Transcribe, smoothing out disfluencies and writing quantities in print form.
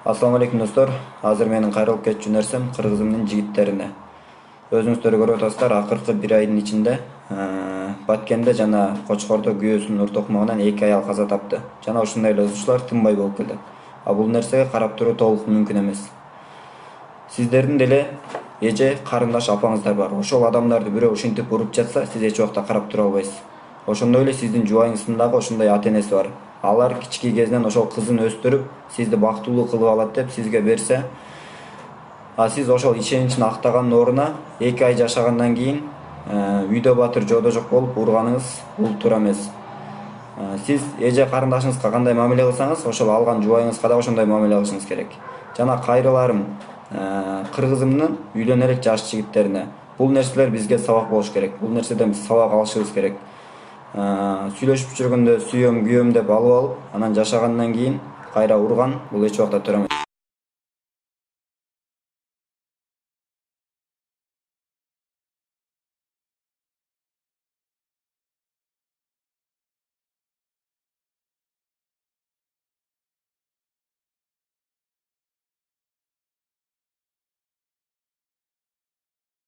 Assalamu алейкум достор. Азыр менин кайрылып кетчү нерсем кыргызымдын жигиттерине. Өзүңүздөр көрүп атасыздар, акыркы бир айдын ичинде Баткенде жана Кочкордо күйөөсүнүн ортокмогунан 2 аял каза тапты. Жана ушундай эле ушулар тынбай болуп келет. Бул нерсеге карап туруу толук мүмкүн эмес. Сиздердин деле эже, карындаш, апаңыздар бар. Ошол адамдарды бирөө ушинтип уруп жатса, сиз эч убакта карап тура албайсыз. Ошондой эле сиздин жубайыңыздын дагы ошондой ата-энеси бар. Алар кички кезинен ошол кызын өстүрүп, сизди бактылуу кылып алат деп сизге берсе, сиз ошол ишеничин актаганын ордуна 2 ай жашагандан кийин үйдө батыр жоодо жок болуп урганыңыз бул туура эмес. Сиз эже карындашыңызга кандай мамиле кылсаңыз, ошол алган жубайыңызга да ошондой мамиле кылышыңыз керек. Жана кайрыларым кыргызымдын үйлөнө элек жаш жигиттерине. Бул нерселер бизге сабак болуш керек. Бул нерседен биз сабак алышыбыз керек. Сүйлөшүп жүргөндө сүйөм, күйөм деп алып анан жашагандан кийин кайра урган бул эч убакта туура эмес.